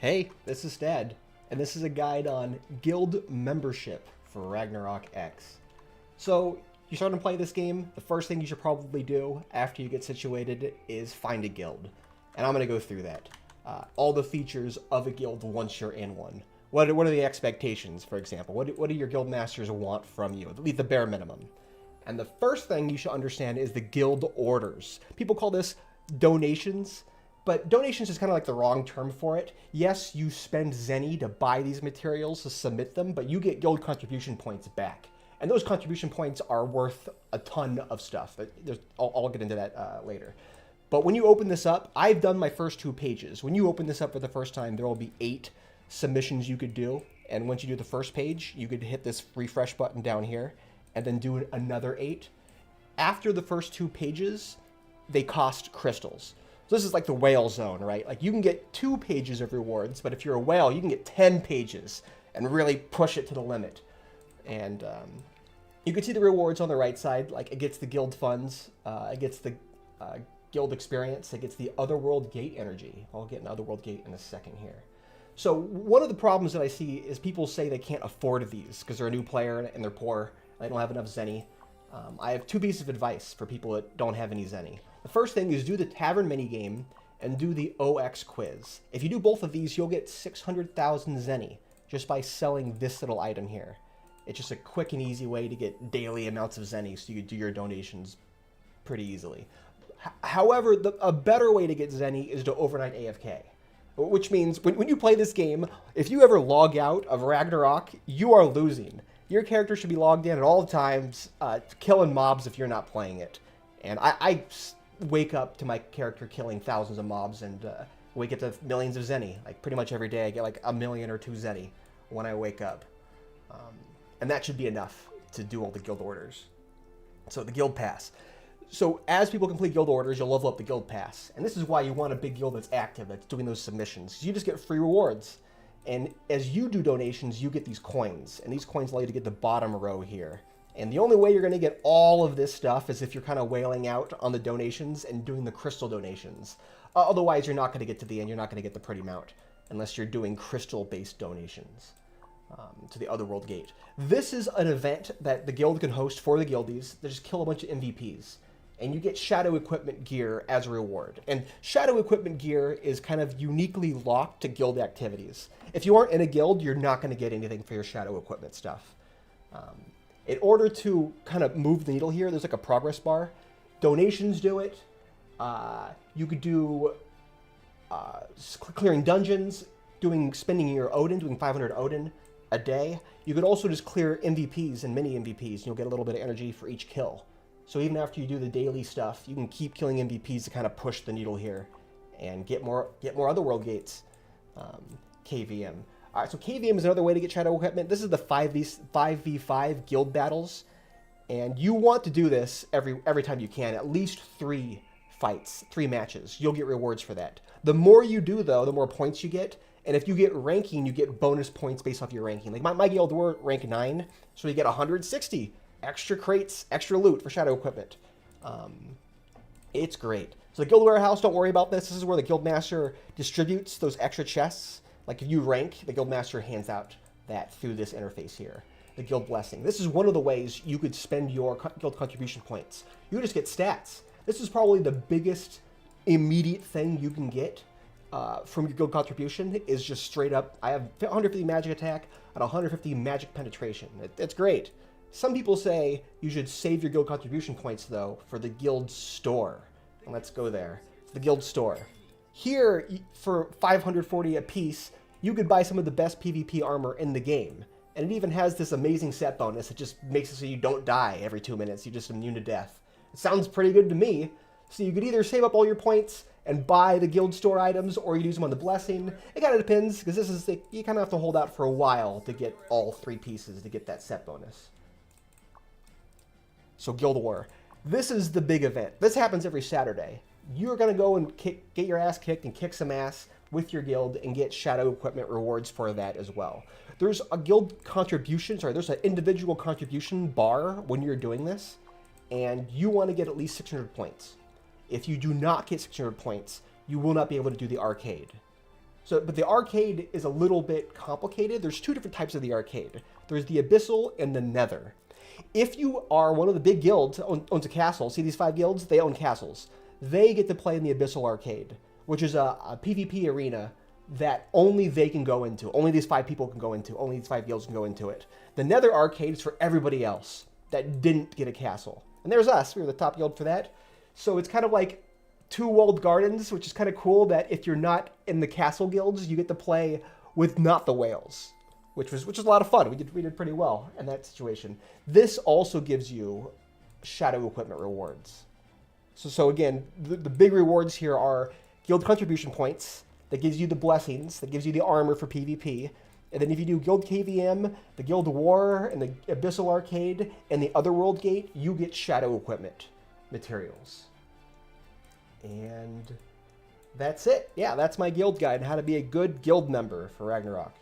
Hey, this is Dad, and this is a guide on guild membership for Ragnarok X. So, you start to play this game, the first thing you should probably do after you get situated is find a guild. And I'm going to go through that. All the features of a guild once you're in one. What are the expectations, for example? What do your guild masters want from you? At least the bare minimum. And the first thing you should understand is the guild orders. People call this donations. But donations is kind of like the wrong term for it. Yes, you spend Zeny to buy these materials, to submit them, but you get guild contribution points back. And those contribution points are worth a ton of stuff. I'll get into that later. But when you open this up, I've done my first 2 pages. When you open this up for the first time, there will be 8 submissions you could do. And once you do the first page, you could hit this refresh button down here and then do another 8. After the first 2 pages, they cost crystals. So this is like the whale zone, right? Like you can get 2 pages of rewards, but if you're a whale, you can get 10 pages and really push it to the limit. And you can see the rewards on the right side. Like it gets the guild funds, it gets the guild experience, it gets the Otherworld Gate energy. I'll get an Otherworld Gate in a second here. So one of the problems that I see is people say they can't afford these because they're a new player and they're poor. They don't have enough Zeny. I have 2 pieces of advice for people that don't have any Zeny. The first thing is do the Tavern Minigame and do the OX quiz. If you do both of these, you'll get 600,000 Zeny just by selling this little item here. It's just a quick and easy way to get daily amounts of Zeny so you can do your donations pretty easily. However, a better way to get Zeny is to overnight AFK. Which means when you play this game, if you ever log out of Ragnarok, you are losing. Your character should be logged in at all times, killing mobs if you're not playing it. And I wake up to my character killing thousands of mobs and wake up to millions of Zeny. Like pretty much every day I get like 1 million or 2 Zeny when I wake up. And that should be enough to do all the guild orders. So the guild pass. So as people complete guild orders, you'll level up the guild pass. And this is why you want a big guild that's active, that's doing those submissions. You just get free rewards. And as you do donations, you get these coins. And these coins allow you to get the bottom row here. And the only way you're going to get all of this stuff is if you're kind of wailing out on the donations and doing the crystal donations. Otherwise, you're not going to get to the end. You're not going to get the pretty mount unless you're doing crystal-based donations to the Otherworld Gate. This is an event that the guild can host for the guildies. They just kill a bunch of MVPs. And you get shadow equipment gear as a reward. And shadow equipment gear is kind of uniquely locked to guild activities. If you aren't in a guild, you're not going to get anything for your shadow equipment stuff. In order to kind of move the needle here, there's like a progress bar. Donations do it. You could do clearing dungeons, spending your Odin, doing 500 Odin a day. You could also just clear MVPs and mini MVPs, and you'll get a little bit of energy for each kill. So even after you do the daily stuff, you can keep killing MVPs to kind of push the needle here and get more Otherworld Gates. KVM. All right, so KVM is another way to get shadow equipment. This is the 5v5 guild battles. And you want to do this every time you can, at least 3 fights, 3 matches. You'll get rewards for that. The more you do, though, the more points you get. And if you get ranking, you get bonus points based off your ranking. Like my guild, we're rank 9, so you get 160 extra crates, extra loot for shadow equipment. It's great. So the guild warehouse, don't worry about this. This is where the guild master distributes those extra chests. Like if you rank, the guild master hands out that through this interface here. The guild blessing. This is one of the ways you could spend your guild contribution points. You just get stats. This is probably the biggest immediate thing you can get from your guild contribution is just straight up, I have 150 magic attack and 150 magic penetration. It's great. Some people say you should save your guild contribution points, though, for the guild store. And let's go there. The guild store. Here, for 540 apiece, you could buy some of the best PvP armor in the game. And it even has this amazing set bonus that just makes it so you don't die every 2 minutes. You're just immune to death. It sounds pretty good to me. So you could either save up all your points and buy the guild store items, or you use them on the blessing. It kind of depends, because you kind of have to hold out for a while to get all 3 pieces to get that set bonus. So Guild War. This is the big event. This happens every Saturday. You're going to go and get your ass kicked and kick some ass with your guild and get shadow equipment rewards for that as well. There's a guild contribution, there's an individual contribution bar when you're doing this, and you want to get at least 600 points. If you do not get 600 points, you will not be able to do the arcade. So, but the arcade is a little bit complicated. There's two different types of the arcade. There's the Abyssal and the Nether. If you are one of the big guilds, owns a castle, see these 5 guilds? They own castles. They get to play in the Abyssal Arcade, which is a PvP arena that only they can go into. Only these 5 people can go into. Only these 5 guilds can go into it. The Nether Arcade is for everybody else that didn't get a castle. And there's us. We were the top guild for that. So it's kind of like 2 walled gardens, which is kind of cool that if you're not in the castle guilds, you get to play with not the whales, which was a lot of fun. We did pretty well in that situation. This also gives you shadow equipment rewards. So again, the big rewards here are guild contribution points. That gives you the blessings. That gives you the armor for PvP. And then if you do Guild KVM, the Guild War, and the Abyssal Arcade, and the Otherworld Gate, you get shadow equipment materials. And that's it. Yeah, that's my guild guide on how to be a good guild member for Ragnarok.